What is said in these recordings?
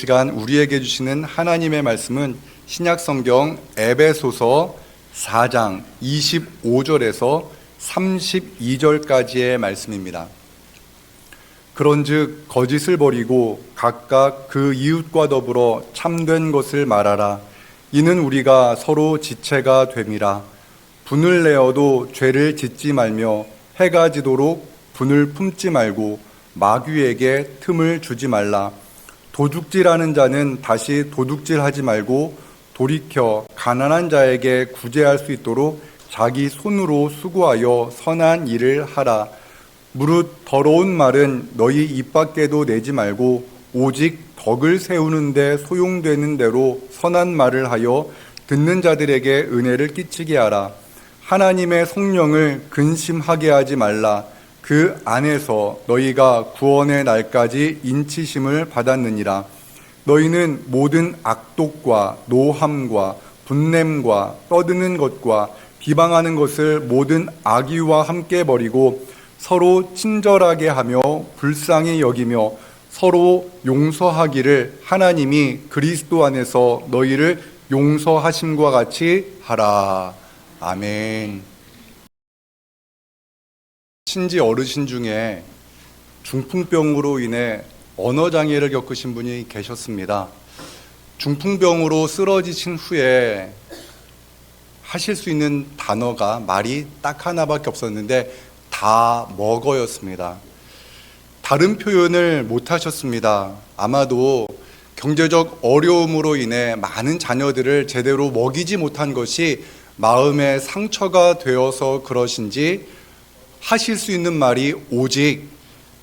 시간 우리에게 주시는 하나님의 말씀은 신약성경 에베소서 4장 25절에서 32절까지의 말씀입니다. 그런즉 거짓을 버리고 각각 그 이웃과 더불어 참된 것을 말하라. 이는 우리가 서로 지체가 됨이라. 분을 내어도 죄를 짓지 말며 해가 지도록 분을 품지 말고 마귀에게 틈을 주지 말라. 도둑질하는 자는 다시 도둑질하지 말고 돌이켜 가난한 자에게 구제할 수 있도록 자기 손으로 수고하여 선한 일을 하라. 무릇 더러운 말은 너희 입 밖에도 내지 말고 오직 덕을 세우는 데 소용되는 대로 선한 말을 하여 듣는 자들에게 은혜를 끼치게 하라. 하나님의 성령을 근심하게 하지 말라. 그 안에서 너희가 구원의 날까지 인치심을 받았느니라. 너희는 모든 악독과 노함과 분냄과 떠드는 것과 비방하는 것을 모든 악의와 함께 버리고 서로 친절하게 하며 불쌍히 여기며 서로 용서하기를 하나님이 그리스도 안에서 너희를 용서하심과 같이 하라. 아멘. 친지 어르신 중에 중풍병으로 인해 언어장애를 겪으신 분이 계셨습니다. 중풍병으로 쓰러지신 후에 하실 수 있는 단어가 말이 딱 하나밖에 없었는데 다 먹어였습니다. 다른 표현을 못 하셨습니다. 아마도 경제적 어려움으로 인해 많은 자녀들을 제대로 먹이지 못한 것이 마음의 상처가 되어서 그러신지 하실 수 있는 말이 오직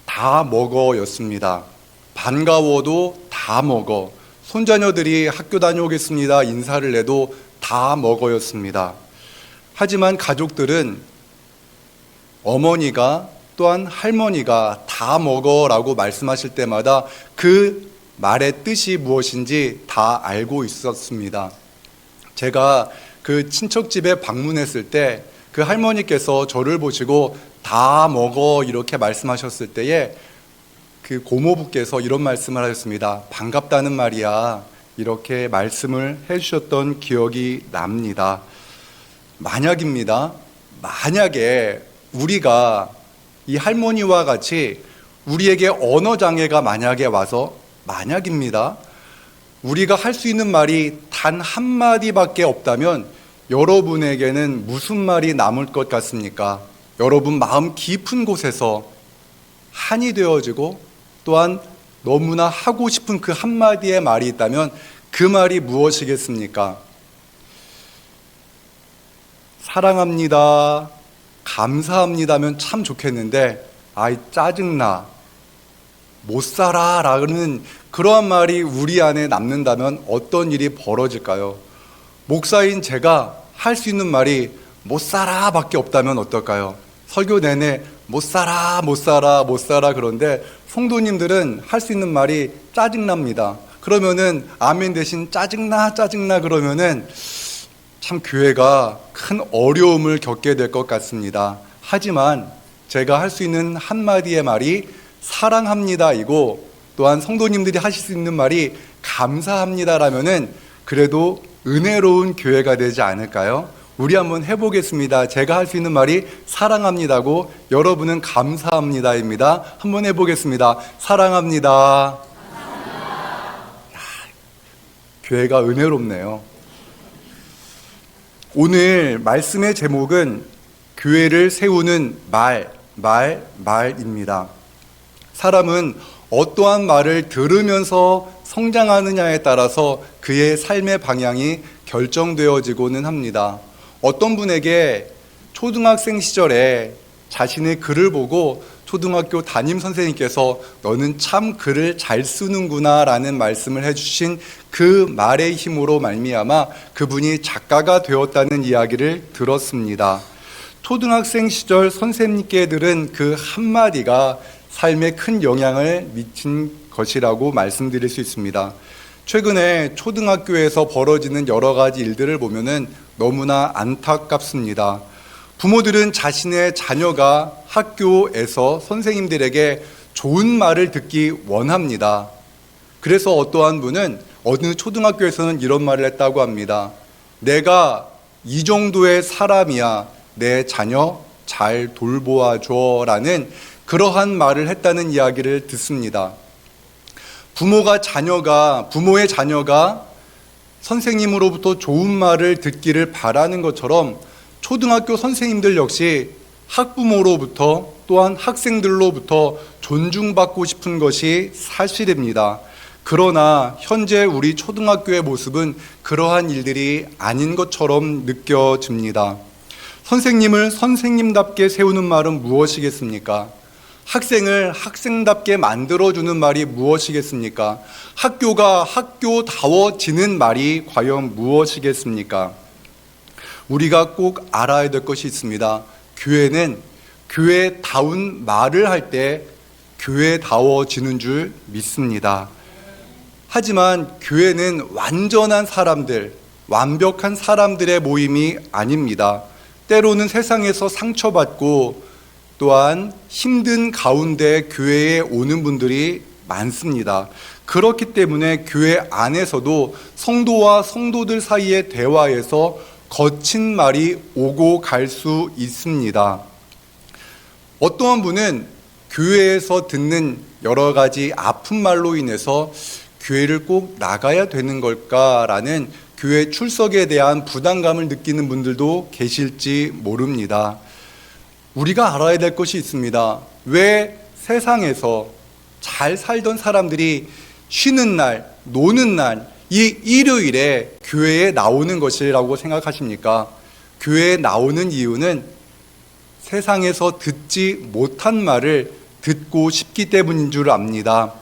다 먹어였습니다. 반가워도 다 먹어. 손자녀들이 학교 다녀오겠습니다 인사를 해도 다 먹어였습니다. 하지만 가족들은 어머니가 또한 할머니가 다 먹어라고 말씀하실 때마다 그 말의 뜻이 무엇인지 다 알고 있었습니다. 제가 그 친척집에 방문했을 때 그 할머니께서 저를 보시고 다 먹어 이렇게 말씀하셨을 때에 그 고모부께서 이런 말씀을 하셨습니다. 반갑다는 말이야. 이렇게 말씀을 해주셨던 기억이 납니다. 만약입니다. 만약에 우리가 이 할머니와 같이 우리에게 언어장애가 만약에 와서 만약입니다. 우리가 할 수 있는 말이 단 한마디밖에 없다면 여러분에게는 무슨 말이 남을 것 같습니까? 여러분 마음 깊은 곳에서 한이 되어지고 또한 너무나 하고 싶은 그 한마디의 말이 있다면 그 말이 무엇이겠습니까? 사랑합니다, 감사합니다면 참 좋겠는데 아이 짜증나, 못 살아 라는 그러한 말이 우리 안에 남는다면 어떤 일이 벌어질까요? 목사인 제가 할 수 있는 말이 못 살아 밖에 없다면 어떨까요? 설교 내내 못 살아 못 살아 못 살아 그런데 성도님들은 할 수 있는 말이 짜증납니다. 그러면은 아멘 대신 짜증나 짜증나 그러면은 참 교회가 큰 어려움을 겪게 될 것 같습니다. 하지만 제가 할 수 있는 한마디의 말이 사랑합니다이고 또한 성도님들이 하실 수 있는 말이 감사합니다라면은 그래도 은혜로운 교회가 되지 않을까요? 우리 한번 해보겠습니다. 제가 할 수 있는 말이 사랑합니다고 여러분은 감사합니다입니다. 한번 해보겠습니다. 사랑합니다. 교회가 은혜롭네요. 오늘 말씀의 제목은 교회를 세우는 말입니다. 사람은 어떠한 말을 들으면서 성장하느냐에 따라서 그의 삶의 방향이 결정되어지고는 합니다. 어떤 분에게 초등학생 시절에 자신의 글을 보고 초등학교 담임 선생님께서 너는 참 글을 잘 쓰는구나 라는 말씀을 해주신 그 말의 힘으로 말미암아 그분이 작가가 되었다는 이야기를 들었습니다. 초등학생 시절 선생님께 들은 그 한마디가 삶에 큰 영향을 미친 것이라고 말씀드릴 수 있습니다. 최근에 초등학교에서 벌어지는 여러 가지 일들을 보면은 너무나 안타깝습니다. 부모들은 자신의 자녀가 학교에서 선생님들에게 좋은 말을 듣기 원합니다. 그래서 어떠한 분은 어느 초등학교에서는 이런 말을 했다고 합니다. 내가 이 정도의 사람이야 내 자녀 잘 돌보아줘 라는 그러한 말을 했다는 이야기를 듣습니다. 부모의 자녀가 선생님으로부터 좋은 말을 듣기를 바라는 것처럼 초등학교 선생님들 역시 학부모로부터 또한 학생들로부터 존중받고 싶은 것이 사실입니다. 그러나 현재 우리 초등학교의 모습은 그러한 일들이 아닌 것처럼 느껴집니다. 선생님을 선생님답게 세우는 말은 무엇이겠습니까? 학생을 학생답게 만들어주는 말이 무엇이겠습니까? 학교가 학교다워지는 말이 과연 무엇이겠습니까? 우리가 꼭 알아야 될 것이 있습니다. 교회는 교회다운 말을 할 때 교회다워지는 줄 믿습니다. 하지만 교회는 완전한 사람들, 완벽한 사람들의 모임이 아닙니다. 때로는 세상에서 상처받고 또한 힘든 가운데 교회에 오는 분들이 많습니다. 그렇기 때문에 교회 안에서도 성도와 성도들 사이의 대화에서 거친 말이 오고 갈 수 있습니다. 어떠한 분은 교회에서 듣는 여러 가지 아픈 말로 인해서 교회를 꼭 나가야 되는 걸까라는 교회 출석에 대한 부담감을 느끼는 분들도 계실지 모릅니다. 우리가 알아야 될 것이 있습니다. 왜 세상에서 잘 살던 사람들이 쉬는 날, 노는 날, 이 일요일에 교회에 나오는 것이라고 생각하십니까? 교회에 나오는 이유는 세상에서 듣지 못한 말을 듣고 싶기 때문인 줄 압니다.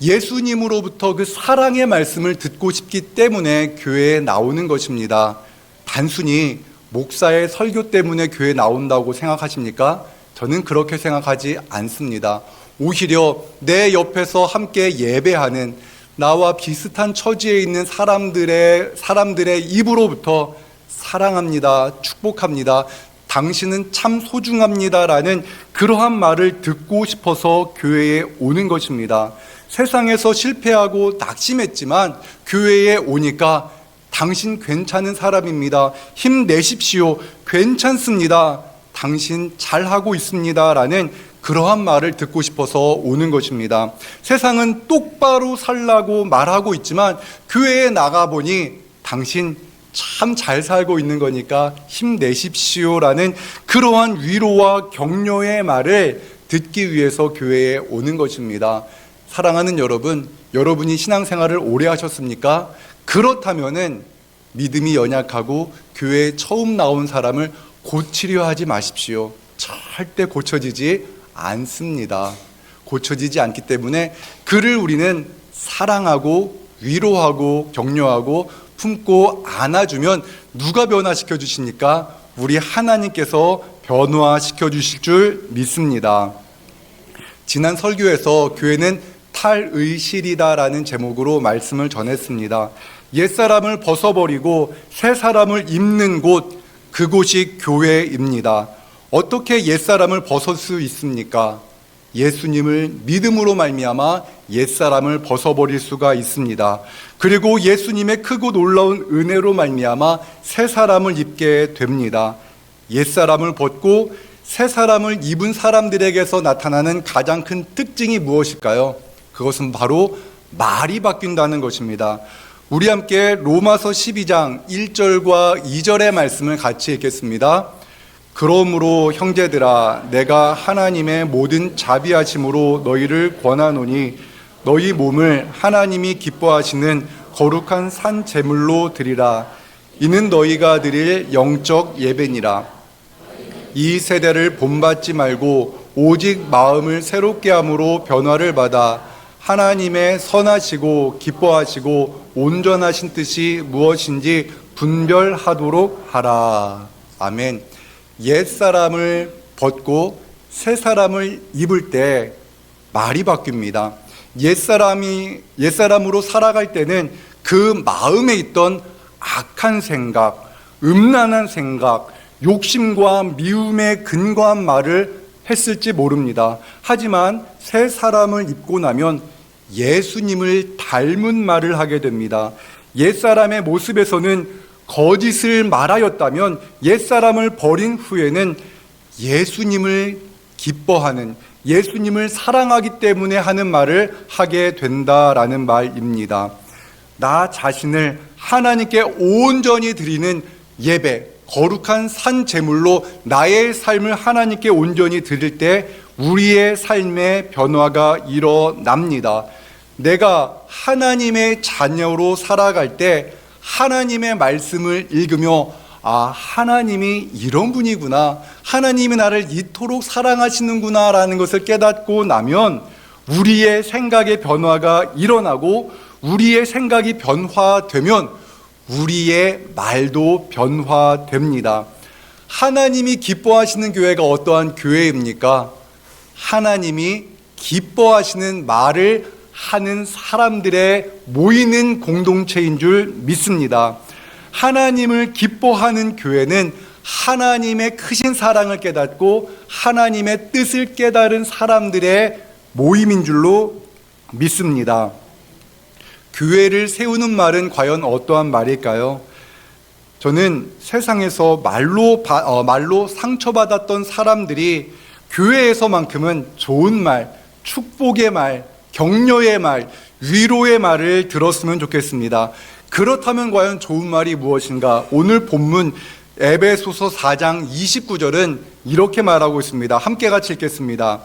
예수님으로부터 그 사랑의 말씀을 듣고 싶기 때문에 교회에 나오는 것입니다. 단순히 목사의 설교 때문에 교회에 나온다고 생각하십니까? 저는 그렇게 생각하지 않습니다. 오히려 내 옆에서 함께 예배하는 나와 비슷한 처지에 있는 사람들의 입으로부터 사랑합니다, 축복합니다, 당신은 참 소중합니다라는 그러한 말을 듣고 싶어서 교회에 오는 것입니다. 세상에서 실패하고 낙심했지만 교회에 오니까 당신 괜찮은 사람입니다. 힘내십시오. 괜찮습니다. 당신 잘하고 있습니다. 라는 그러한 말을 듣고 싶어서 오는 것입니다. 세상은 똑바로 살라고 말하고 있지만 교회에 나가보니 당신 참 잘 살고 있는 거니까 힘내십시오. 라는 그러한 위로와 격려의 말을 듣기 위해서 교회에 오는 것입니다. 사랑하는 여러분, 여러분이 신앙생활을 오래 하셨습니까? 그렇다면은 믿음이 연약하고 교회에 처음 나온 사람을 고치려 하지 마십시오. 절대 고쳐지지 않습니다. 고쳐지지 않기 때문에 그를 우리는 사랑하고 위로하고 격려하고 품고 안아주면 누가 변화시켜 주십니까? 우리 하나님께서 변화시켜 주실 줄 믿습니다. 지난 설교에서 교회는 탈의실이다라는 제목으로 말씀을 전했습니다. 옛사람을 벗어버리고 새 사람을 입는 곳, 그곳이 교회입니다. 어떻게 옛사람을 벗을 수 있습니까? 예수님을 믿음으로 말미암아 옛사람을 벗어버릴 수가 있습니다. 그리고 예수님의 크고 놀라운 은혜로 말미암아 새 사람을 입게 됩니다. 옛사람을 벗고 새 사람을 입은 사람들에게서 나타나는 가장 큰 특징이 무엇일까요? 그것은 바로 말이 바뀐다는 것입니다. 우리 함께 로마서 12장 1절과 2절의 말씀을 같이 읽겠습니다. 그러므로 형제들아 내가 하나님의 모든 자비하심으로 너희를 권하노니 너희 몸을 하나님이 기뻐하시는 거룩한 산 제물로 드리라. 이는 너희가 드릴 영적 예배니라. 이 세대를 본받지 말고 오직 마음을 새롭게 함으로 변화를 받아 하나님의 선하시고 기뻐하시고 온전하신 뜻이 무엇인지 분별하도록 하라. 아멘. 옛사람을 벗고 새사람을 입을 때 말이 바뀝니다. 옛사람으로 살아갈 때는 그 마음에 있던 악한 생각, 음란한 생각, 욕심과 미움에 근거한 말을 했을지 모릅니다. 하지만 새 사람을 입고 나면 예수님을 닮은 말을 하게 됩니다. 옛사람의 모습에서는 거짓을 말하였다면 옛사람을 버린 후에는 예수님을 기뻐하는, 예수님을 사랑하기 때문에 하는 말을 하게 된다라는 말입니다. 나 자신을 하나님께 온전히 드리는 예배, 거룩한 산 제물로 나의 삶을 하나님께 온전히 드릴 때 우리의 삶의 변화가 일어납니다. 내가 하나님의 자녀로 살아갈 때 하나님의 말씀을 읽으며 하나님이 이런 분이구나, 하나님이 나를 이토록 사랑하시는구나 라는 것을 깨닫고 나면 우리의 생각의 변화가 일어나고, 우리의 생각이 변화되면 우리의 말도 변화됩니다. 하나님이 기뻐하시는 교회가 어떠한 교회입니까? 하나님이 기뻐하시는 말을 하는 사람들의 모이는 공동체인 줄 믿습니다. 하나님을 기뻐하는 교회는 하나님의 크신 사랑을 깨닫고 하나님의 뜻을 깨달은 사람들의 모임인 줄로 믿습니다. 교회를 세우는 말은 과연 어떠한 말일까요? 저는 세상에서 말로 상처받았던 사람들이 교회에서만큼은 좋은 말, 축복의 말, 격려의 말, 위로의 말을 들었으면 좋겠습니다. 그렇다면 과연 좋은 말이 무엇인가? 오늘 본문 에베소서 4장 29절은 이렇게 말하고 있습니다. 함께 같이 읽겠습니다.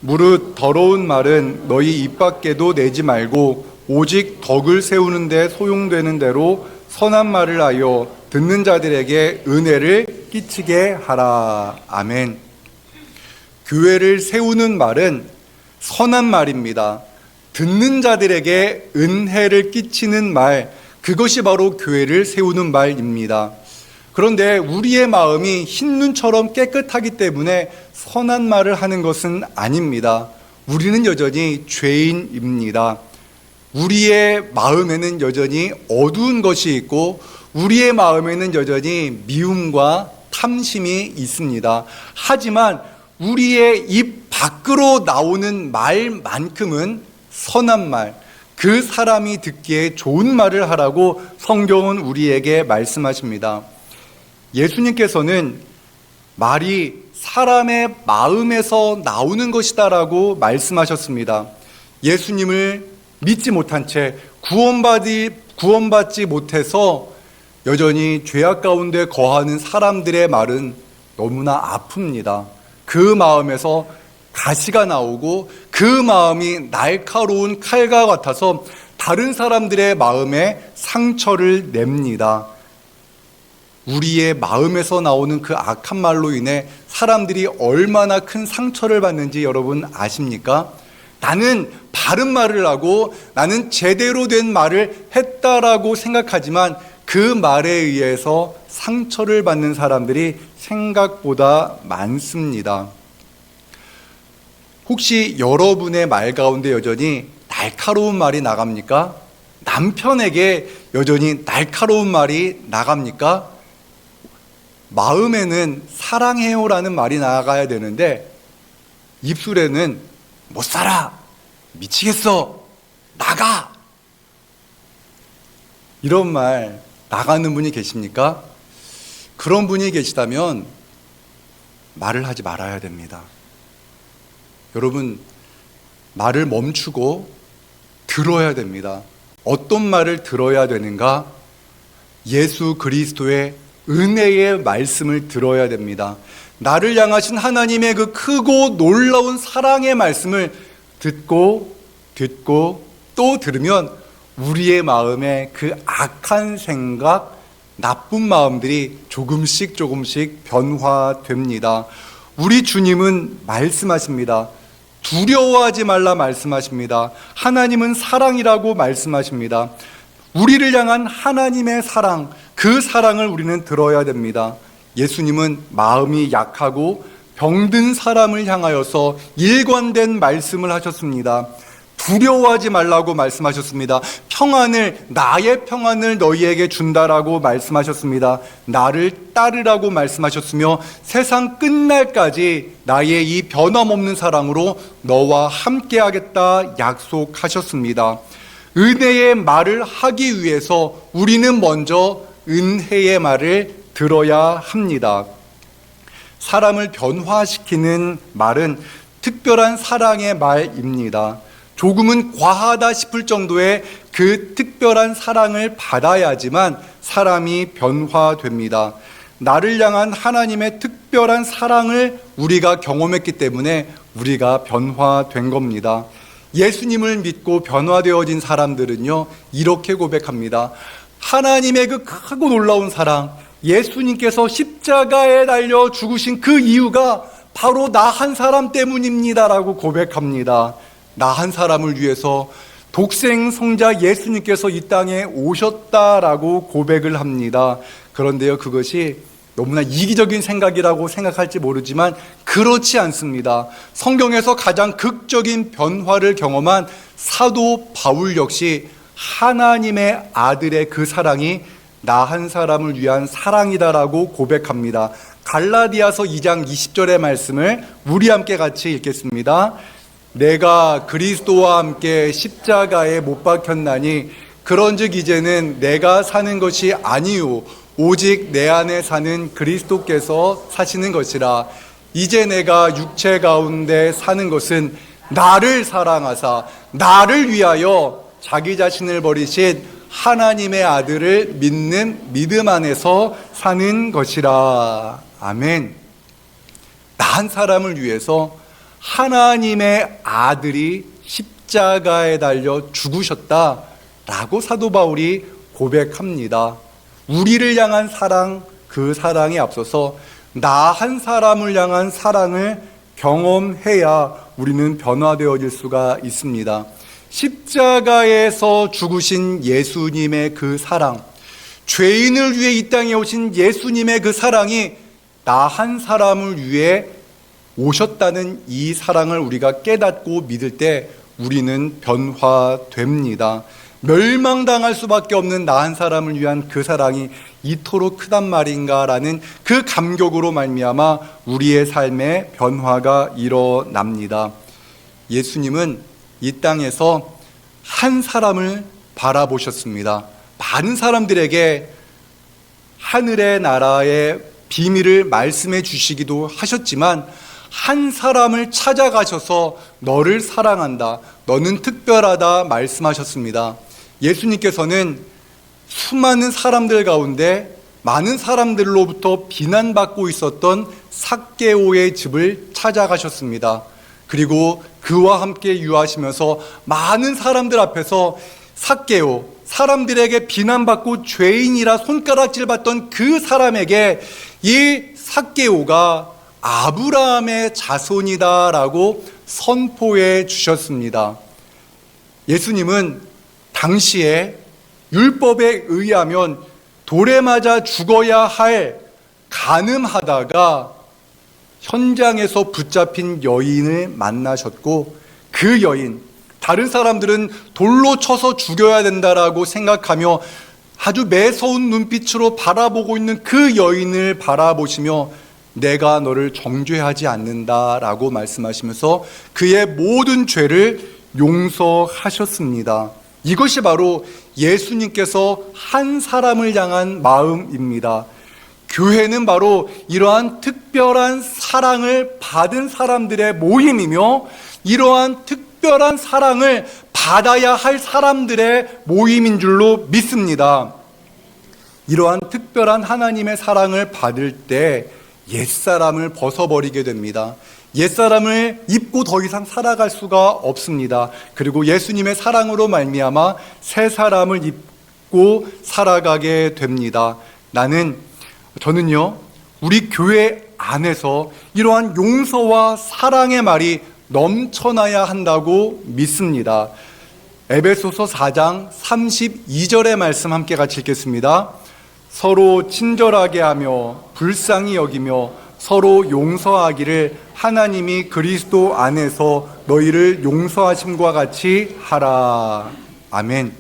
무릇 더러운 말은 너희 입 밖에도 내지 말고 오직 덕을 세우는 데 소용되는 대로 선한 말을 하여 듣는 자들에게 은혜를 끼치게 하라. 아멘. 교회를 세우는 말은 선한 말입니다. 듣는 자들에게 은혜를 끼치는 말, 그것이 바로 교회를 세우는 말입니다. 그런데 우리의 마음이 흰눈처럼 깨끗하기 때문에 선한 말을 하는 것은 아닙니다. 우리는 여전히 죄인입니다. 우리의 마음에는 여전히 어두운 것이 있고 우리의 마음에는 여전히 미움과 탐심이 있습니다. 하지만 우리의 입 밖으로 나오는 말만큼은 선한 말, 그 사람이 듣기에 좋은 말을 하라고 성경은 우리에게 말씀하십니다. 예수님께서는 말이 사람의 마음에서 나오는 것이다라고 말씀하셨습니다. 예수님을 믿지 못한 채 구원받지 못해서 여전히 죄악 가운데 거하는 사람들의 말은 너무나 아픕니다. 그 마음에서 가시가 나오고 그 마음이 날카로운 칼과 같아서 다른 사람들의 마음에 상처를 냅니다. 우리의 마음에서 나오는 그 악한 말로 인해 사람들이 얼마나 큰 상처를 받는지 여러분 아십니까? 나는 바른 말을 하고 나는 제대로 된 말을 했다라고 생각하지만 그 말에 의해서 상처를 받는 사람들이 생각보다 많습니다. 혹시 여러분의 말 가운데 여전히 날카로운 말이 나갑니까? 남편에게 여전히 날카로운 말이 나갑니까? 마음에는 사랑해요라는 말이 나가야 되는데 입술에는 못 살아, 미치겠어, 나가, 이런 말 나가는 분이 계십니까? 그런 분이 계시다면 말을 하지 말아야 됩니다. 여러분, 말을 멈추고 들어야 됩니다. 어떤 말을 들어야 되는가? 예수 그리스도의 은혜의 말씀을 들어야 됩니다. 나를 향하신 하나님의 그 크고 놀라운 사랑의 말씀을 듣고 또 들으면 우리의 마음에 그 악한 생각, 나쁜 마음들이 조금씩 변화됩니다. 우리 주님은 말씀하십니다. 두려워하지 말라 말씀하십니다. 하나님은 사랑이라고 말씀하십니다. 우리를 향한 하나님의 사랑, 그 사랑을 우리는 들어야 됩니다. 예수님은 마음이 약하고 병든 사람을 향하여서 일관된 말씀을 하셨습니다. 두려워하지 말라고 말씀하셨습니다. 나의 평안을 너희에게 준다라고 말씀하셨습니다. 나를 따르라고 말씀하셨으며 세상 끝날까지 나의 이 변함없는 사랑으로 너와 함께하겠다 약속하셨습니다. 은혜의 말을 하기 위해서 우리는 먼저 은혜의 말을 들어야 합니다. 사람을 변화시키는 말은 특별한 사랑의 말입니다. 조금은 과하다 싶을 정도의 그 특별한 사랑을 받아야지만 사람이 변화됩니다. 나를 향한 하나님의 특별한 사랑을 우리가 경험했기 때문에 우리가 변화된 겁니다. 예수님을 믿고 변화되어진 사람들은요, 이렇게 고백합니다. 하나님의 그 크고 놀라운 사랑, 예수님께서 십자가에 달려 죽으신 그 이유가 바로 나 한 사람 때문입니다라고 고백합니다. 나 한 사람을 위해서 독생 성자 예수님께서 이 땅에 오셨다라고 고백을 합니다. 그런데요, 그것이 너무나 이기적인 생각이라고 생각할지 모르지만 그렇지 않습니다. 성경에서 가장 극적인 변화를 경험한 사도 바울 역시 하나님의 아들의 그 사랑이 나 한 사람을 위한 사랑이다라고 고백합니다. 갈라디아서 2장 20절의 말씀을 우리 함께 같이 읽겠습니다. 내가 그리스도와 함께 십자가에 못 박혔나니 그런즉 이제는 내가 사는 것이 아니요 오직 내 안에 사는 그리스도께서 사시는 것이라. 이제 내가 육체 가운데 사는 것은 나를 사랑하사 나를 위하여 자기 자신을 버리신 하나님의 아들을 믿는 믿음 안에서 사는 것이라. 아멘. 나 한 사람을 위해서 하나님의 아들이 십자가에 달려 죽으셨다라고 사도 바울이 고백합니다. 우리를 향한 사랑, 그 사랑에 앞서서 나 한 사람을 향한 사랑을 경험해야 우리는 변화되어질 수가 있습니다. 십자가에서 죽으신 예수님의 그 사랑, 죄인을 위해 이 땅에 오신 예수님의 그 사랑이 나 한 사람을 위해 오셨다는 이 사랑을 우리가 깨닫고 믿을 때 우리는 변화됩니다. 멸망당할 수밖에 없는 나 한 사람을 위한 그 사랑이 이토록 크단 말인가라는 그 감격으로 말미암아 우리의 삶에 변화가 일어납니다. 예수님은 이 땅에서 한 사람을 바라보셨습니다. 많은 사람들에게 하늘의 나라의 비밀을 말씀해 주시기도 하셨지만 한 사람을 찾아가셔서 너를 사랑한다, 너는 특별하다 말씀하셨습니다. 예수님께서는 수많은 사람들 가운데 많은 사람들로부터 비난받고 있었던 삭개오의 집을 찾아가셨습니다. 그리고 그와 함께 유하시면서 많은 사람들 앞에서 삭개오, 사람들에게 비난받고 죄인이라 손가락질 받던 그 사람에게 이 삭개오가 아브라함의 자손이다라고 선포해 주셨습니다. 예수님은 당시에 율법에 의하면 돌에 맞아 죽어야 할 간음하다가 현장에서 붙잡힌 여인을 만나셨고, 그 여인, 다른 사람들은 돌로 쳐서 죽여야 된다라고 생각하며 아주 매서운 눈빛으로 바라보고 있는 그 여인을 바라보시며 내가 너를 정죄하지 않는다라고 말씀하시면서 그의 모든 죄를 용서하셨습니다. 이것이 바로 예수님께서 한 사람을 향한 마음입니다. 교회는 바로 이러한 특별한 사랑을 받은 사람들의 모임이며 이러한 특별한 사랑을 받아야 할 사람들의 모임인 줄로 믿습니다. 이러한 특별한 하나님의 사랑을 받을 때 옛사람을 벗어버리게 됩니다. 옛사람을 입고 더 이상 살아갈 수가 없습니다. 그리고 예수님의 사랑으로 말미암아 새 사람을 입고 살아가게 됩니다. 저는요, 우리 교회 안에서 이러한 용서와 사랑의 말이 넘쳐나야 한다고 믿습니다. 에베소서 4장 32절의 말씀 함께 같이 읽겠습니다. 서로 친절하게 하며 불쌍히 여기며 서로 용서하기를 하나님이 그리스도 안에서 너희를 용서하심과 같이 하라. 아멘.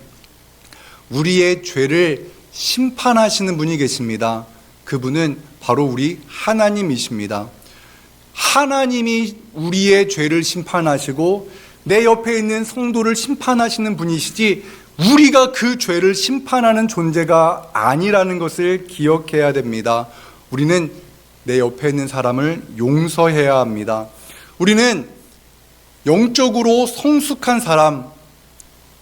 우리의 죄를 심판하시는 분이 계십니다. 그분은 바로 우리 하나님이십니다. 하나님이 우리의 죄를 심판하시고 내 옆에 있는 성도를 심판하시는 분이시지 우리가 그 죄를 심판하는 존재가 아니라는 것을 기억해야 됩니다. 우리는 내 옆에 있는 사람을 용서해야 합니다. 우리는 영적으로 성숙한 사람,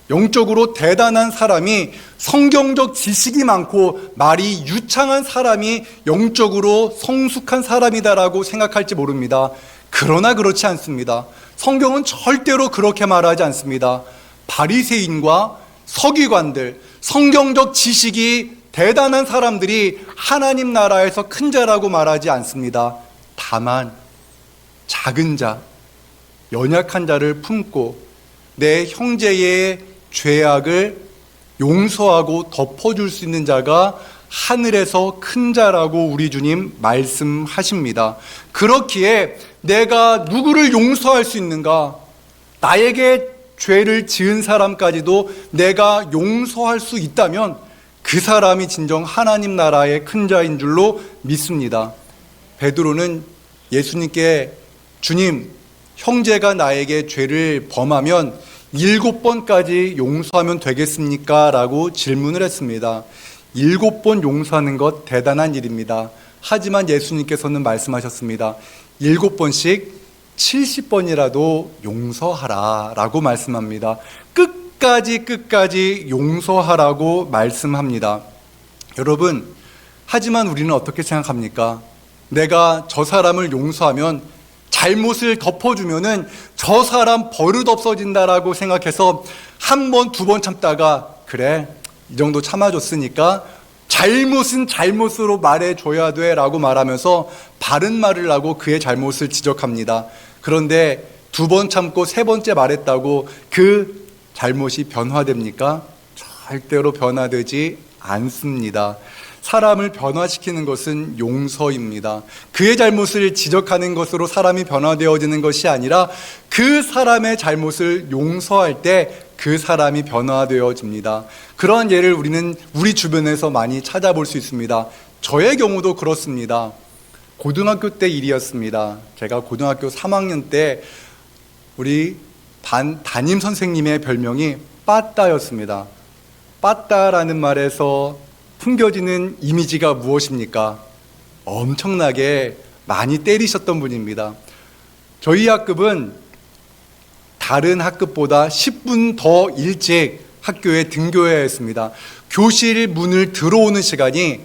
영적으로 대단한 사람이, 성경적 지식이 많고 말이 유창한 사람이 영적으로 성숙한 사람이다라고 생각할지 모릅니다. 그러나 그렇지 않습니다. 성경은 절대로 그렇게 말하지 않습니다. 바리새인과 서기관들, 성경적 지식이 대단한 사람들이 하나님 나라에서 큰 자라고 말하지 않습니다. 다만 작은 자, 연약한 자를 품고 내 형제의 죄악을 용서하고 덮어줄 수 있는 자가 하늘에서 큰 자라고 우리 주님 말씀하십니다. 그렇기에 내가 누구를 용서할 수 있는가? 나에게 죄를 지은 사람까지도 내가 용서할 수 있다면 그 사람이 진정 하나님 나라의 큰 자인 줄로 믿습니다. 베드로는 예수님께 주님, 형제가 나에게 죄를 범하면 7번까지 용서하면 되겠습니까? 라고 질문을 했습니다. 7번 용서하는 것 대단한 일입니다. 하지만 예수님께서는 말씀하셨습니다. 7번씩 70번이라도 용서하라 라고 말씀합니다. 끝까지 용서하라고 말씀합니다. 여러분, 하지만 우리는 어떻게 생각합니까? 내가 저 사람을 용서하면, 잘못을 덮어주면은 저 사람 버릇 없어진다라고 생각해서 한 번, 두 번 참다가 그래, 이 정도 참아줬으니까 잘못은 잘못으로 말해줘야 돼 라고 말하면서 바른 말을 하고 그의 잘못을 지적합니다. 그런데 2번 참고 3번째 말했다고 그 잘못이 변화됩니까? 절대로 변화되지 않습니다. 사람을 변화시키는 것은 용서입니다. 그의 잘못을 지적하는 것으로 사람이 변화되어지는 것이 아니라 그 사람의 잘못을 용서할 때 그 사람이 변화되어집니다. 그러한 예를 우리는 우리 주변에서 많이 찾아볼 수 있습니다. 저의 경우도 그렇습니다. 고등학교 때 일이었습니다. 제가 고등학교 3학년 때 우리 담임 선생님의 별명이 빠따였습니다. 빠따라는 말에서 풍겨지는 이미지가 무엇입니까? 엄청나게 많이 때리셨던 분입니다. 저희 학급은 다른 학급보다 10분 더 일찍 학교에 등교해야 했습니다. 교실 문을 들어오는 시간이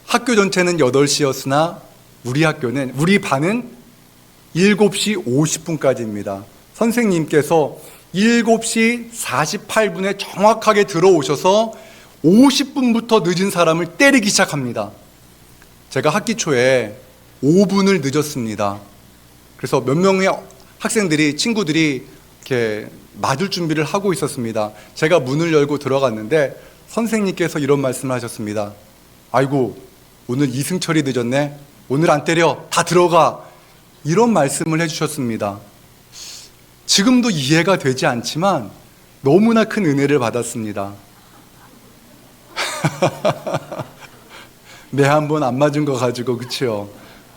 학교 전체는 8시였으나 우리 반은 7시 50분까지입니다. 선생님께서 7시 48분에 정확하게 들어오셔서 50분부터 늦은 사람을 때리기 시작합니다. 제가 학기 초에 5분을 늦었습니다. 그래서 몇 명의 친구들이 이렇게 맞을 준비를 하고 있었습니다. 제가 문을 열고 들어갔는데 선생님께서 이런 말씀을 하셨습니다. 아이고, 오늘 이승철이 늦었네. 오늘 안 때려. 다 들어가. 이런 말씀을 해주셨습니다. 지금도 이해가 되지 않지만 너무나 큰 은혜를 받았습니다. 매 한 번 안 맞은 거 가지고, 그치요?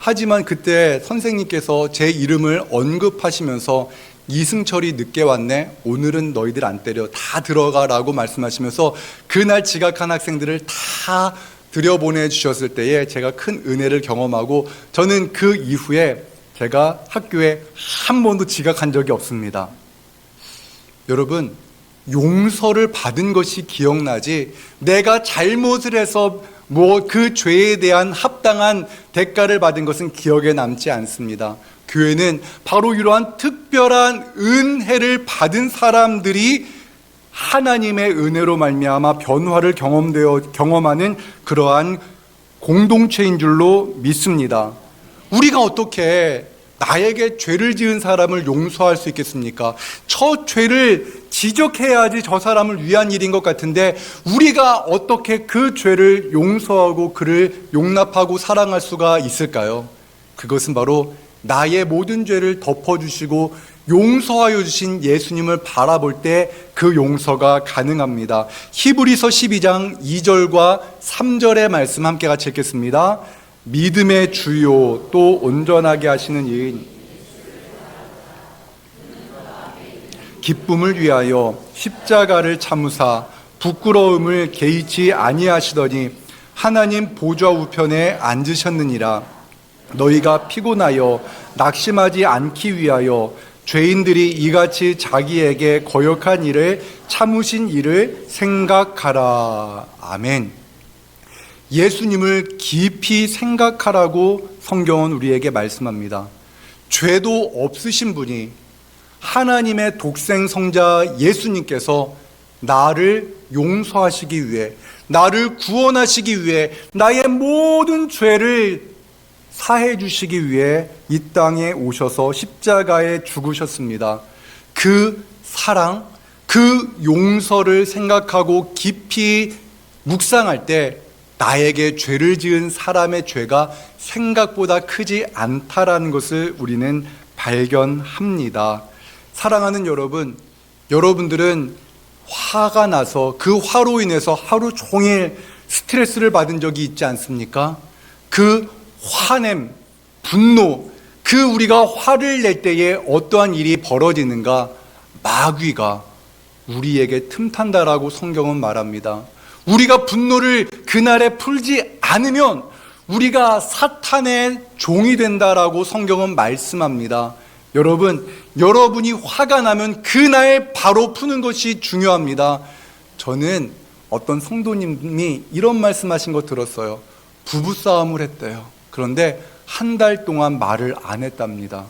하지만 그때 선생님께서 제 이름을 언급하시면서 이승철이 늦게 왔네, 오늘은 너희들 안 때려, 다 들어가라고 말씀하시면서 그날 지각한 학생들을 다 들여보내주셨을 때에 제가 큰 은혜를 경험하고, 저는 그 이후에 제가 학교에 한 번도 지각한 적이 없습니다. 여러분, 용서를 받은 것이 기억나지 내가 잘못을 해서 그 죄에 대한 합당한 대가를 받은 것은 기억에 남지 않습니다. 교회는 바로 이러한 특별한 은혜를 받은 사람들이 하나님의 은혜로 말미암아 변화를 경험하는 그러한 공동체인 줄로 믿습니다. 우리가 어떻게 나에게 죄를 지은 사람을 용서할 수 있겠습니까? 저 죄를 지적해야지 저 사람을 위한 일인 것 같은데 우리가 어떻게 그 죄를 용서하고 그를 용납하고 사랑할 수가 있을까요? 그것은 바로 나의 모든 죄를 덮어주시고 용서하여 주신 예수님을 바라볼 때 그 용서가 가능합니다. 히브리서 12장 2절과 3절의 말씀 함께 같이 읽겠습니다. 믿음의 주요 또 온전하게 하시는 이인 기쁨을 위하여 십자가를 참으사 부끄러움을 개의치 아니하시더니 하나님 보좌 우편에 앉으셨느니라. 너희가 피곤하여 낙심하지 않기 위하여 죄인들이 이같이 자기에게 거역한 일을 참으신 일을 생각하라. 아멘. 예수님을 깊이 생각하라고 성경은 우리에게 말씀합니다. 죄도 없으신 분이 하나님의 독생 성자 예수님께서 나를 용서하시기 위해, 나를 구원하시기 위해, 나의 모든 죄를 사해 주시기 위해 이 땅에 오셔서 십자가에 죽으셨습니다. 그 사랑, 그 용서를 생각하고 깊이 묵상할 때 나에게 죄를 지은 사람의 죄가 생각보다 크지 않다라는 것을 우리는 발견합니다. 사랑하는 여러분, 여러분들은 화가 나서 그 화로 인해서 하루 종일 스트레스를 받은 적이 있지 않습니까? 그 화냄, 분노, 그 우리가 화를 낼 때에 어떠한 일이 벌어지는가? 마귀가 우리에게 틈탄다라고 성경은 말합니다. 우리가 분노를 그날에 풀지 않으면 우리가 사탄의 종이 된다라고 성경은 말씀합니다. 여러분, 여러분이 화가 나면 그날 바로 푸는 것이 중요합니다. 저는 어떤 성도님이 이런 말씀하신 거 들었어요. 부부싸움을 했대요. 그런데 한 달 동안 말을 안 했답니다.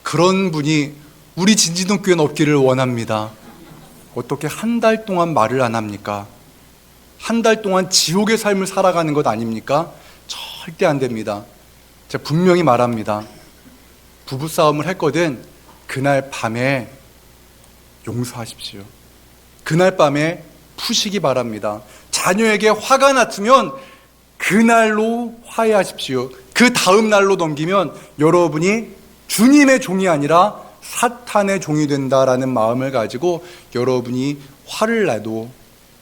그런 분이 우리 진지동교회는 없기를 원합니다. 어떻게 한 달 동안 말을 안 합니까? 한 달 동안 지옥의 삶을 살아가는 것 아닙니까? 절대 안 됩니다. 제가 분명히 말합니다. 부부싸움을 했거든 그날 밤에 용서하십시오. 그날 밤에 푸시기 바랍니다. 자녀에게 화가 났으면 그날로 화해하십시오. 그 다음 날로 넘기면 여러분이 주님의 종이 아니라 사탄의 종이 된다라는 마음을 가지고 여러분이 화를 내도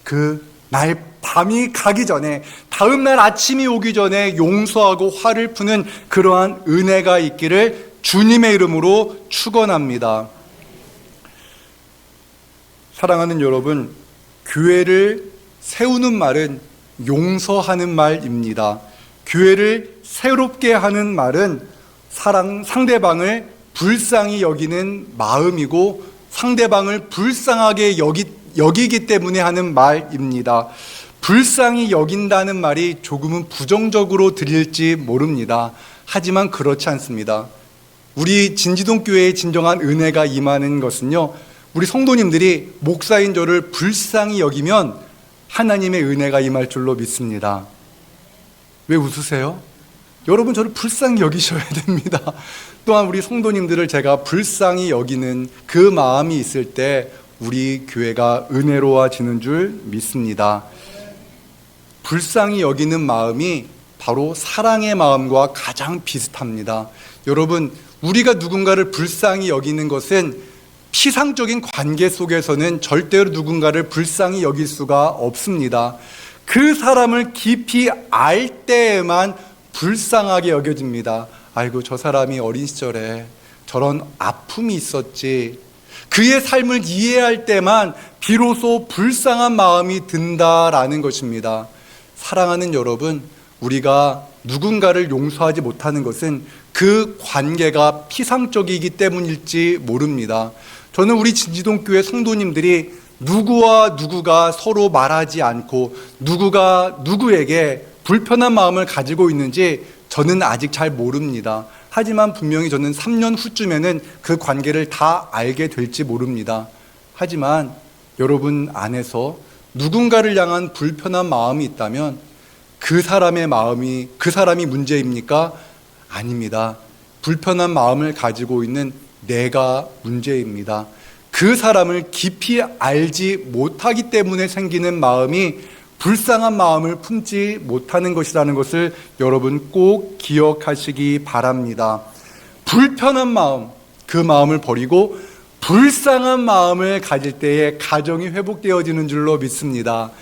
그 날 밤이 가기 전에, 다음 날 아침이 오기 전에 용서하고 화를 푸는 그러한 은혜가 있기를 주님의 이름으로 축원합니다. 사랑하는 여러분, 교회를 세우는 말은 용서하는 말입니다. 교회를 새롭게 하는 말은 상대방을 불쌍히 여기는 마음이고 상대방을 불쌍하게 여기기 때문에 하는 말입니다. 불쌍히 여긴다는 말이 조금은 부정적으로 들릴지 모릅니다. 하지만 그렇지 않습니다. 우리 진지동교회의 진정한 은혜가 임하는 것은요, 우리 성도님들이 목사인 저를 불쌍히 여기면 하나님의 은혜가 임할 줄로 믿습니다. 왜 웃으세요? 여러분 저를 불쌍히 여기셔야 됩니다. 또한 우리 성도님들을 제가 불쌍히 여기는 그 마음이 있을 때 우리 교회가 은혜로워지는 줄 믿습니다. 불쌍히 여기는 마음이 바로 사랑의 마음과 가장 비슷합니다. 여러분, 우리가 누군가를 불쌍히 여기는 것은 피상적인 관계 속에서는 절대로 누군가를 불쌍히 여길 수가 없습니다. 그 사람을 깊이 알 때에만 불쌍하게 여겨집니다. 아이고, 저 사람이 어린 시절에 저런 아픔이 있었지. 그의 삶을 이해할 때만 비로소 불쌍한 마음이 든다라는 것입니다. 사랑하는 여러분, 우리가 누군가를 용서하지 못하는 것은 그 관계가 피상적이기 때문일지 모릅니다. 저는 우리 진지동교회 성도님들이 누구와 누구가 서로 말하지 않고 누구가 누구에게 불편한 마음을 가지고 있는지 저는 아직 잘 모릅니다. 하지만 분명히 저는 3년 후쯤에는 그 관계를 다 알게 될지 모릅니다. 하지만 여러분 안에서 누군가를 향한 불편한 마음이 있다면 그 사람의 마음이, 그 사람이 문제입니까? 아닙니다. 불편한 마음을 가지고 있는 내가 문제입니다. 그 사람을 깊이 알지 못하기 때문에 생기는 마음이 불쌍한 마음을 품지 못하는 것이라는 것을 여러분 꼭 기억하시기 바랍니다. 불편한 마음, 그 마음을 버리고 불쌍한 마음을 가질 때에 가정이 회복되어지는 줄로 믿습니다.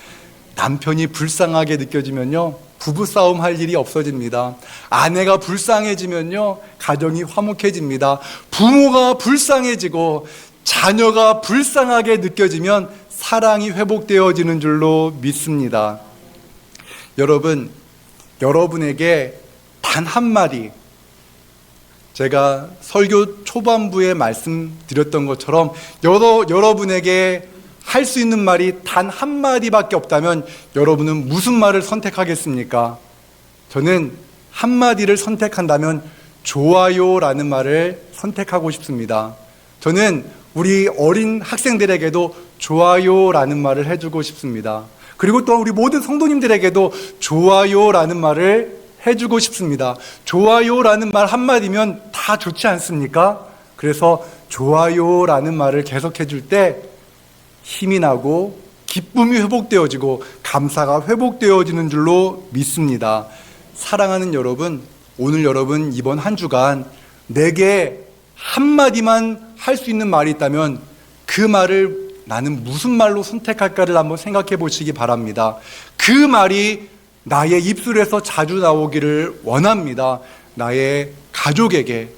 남편이 불쌍하게 느껴지면요, 부부싸움 할 일이 없어집니다. 아내가 불쌍해지면요, 가정이 화목해집니다. 부모가 불쌍해지고 자녀가 불쌍하게 느껴지면 사랑이 회복되어지는 줄로 믿습니다. 여러분, 여러분에게 단 한마디, 제가 설교 초반부에 말씀드렸던 것처럼 여러분에게 할 수 있는 말이 단 한마디밖에 없다면 여러분은 무슨 말을 선택하겠습니까? 저는 한마디를 선택한다면 좋아요라는 말을 선택하고 싶습니다. 저는 우리 어린 학생들에게도 좋아요라는 말을 해주고 싶습니다. 그리고 또한 우리 모든 성도님들에게도 좋아요라는 말을 해주고 싶습니다. 좋아요라는 말 한마디면 다 좋지 않습니까? 그래서 좋아요라는 말을 계속해 줄 때 힘이 나고 기쁨이 회복되어지고 감사가 회복되어지는 줄로 믿습니다. 사랑하는 여러분, 오늘 여러분 이번 한 주간 내게 한마디만 할 수 있는 말이 있다면 그 말을 나는 무슨 말로 선택할까를 한번 생각해 보시기 바랍니다. 그 말이 나의 입술에서 자주 나오기를 원합니다. 나의 가족에게,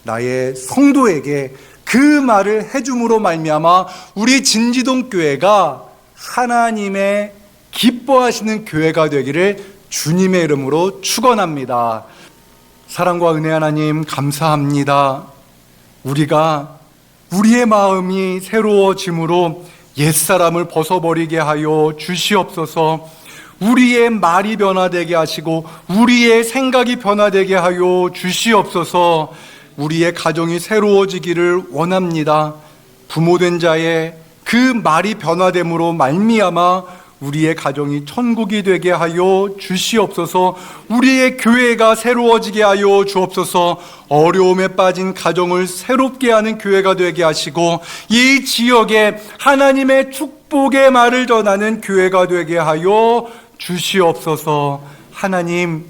나의 성도에게 그 말을 해줌으로 말미암아 우리 진지동 교회가 하나님의 기뻐하시는 교회가 되기를 주님의 이름으로 축원합니다. 사랑과 은혜 하나님 감사합니다. 우리가 우리의 마음이 새로워짐으로 옛사람을 벗어버리게 하여 주시옵소서. 우리의 말이 변화되게 하시고 우리의 생각이 변화되게 하여 주시옵소서. 우리의 가정이 새로워지기를 원합니다. 부모된 자의 그 말이 변화됨으로 말미암아 우리의 가정이 천국이 되게 하여 주시옵소서. 우리의 교회가 새로워지게 하여 주옵소서. 어려움에 빠진 가정을 새롭게 하는 교회가 되게 하시고 이 지역에 하나님의 축복의 말을 전하는 교회가 되게 하여 주시옵소서. 하나님,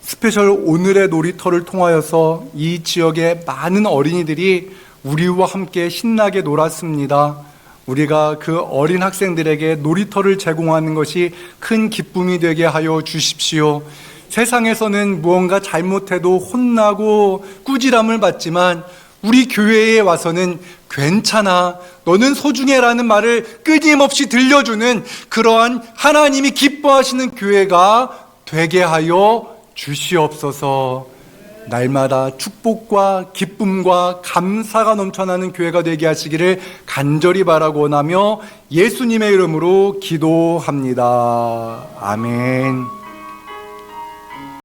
스페셜 오늘의 놀이터를 통하여서 이 지역의 많은 어린이들이 우리와 함께 신나게 놀았습니다. 우리가 그 어린 학생들에게 놀이터를 제공하는 것이 큰 기쁨이 되게 하여 주십시오. 세상에서는 무언가 잘못해도 혼나고 꾸지람을 받지만 우리 교회에 와서는 괜찮아, 너는 소중해라는 말을 끊임없이 들려주는 그러한 하나님이 기뻐하시는 교회가 되게 하여 주시옵소서. 날마다 축복과 기쁨과 감사가 넘쳐나는 교회가 되게 하시기를 간절히 바라고 원하며 예수님의 이름으로 기도합니다. 아멘.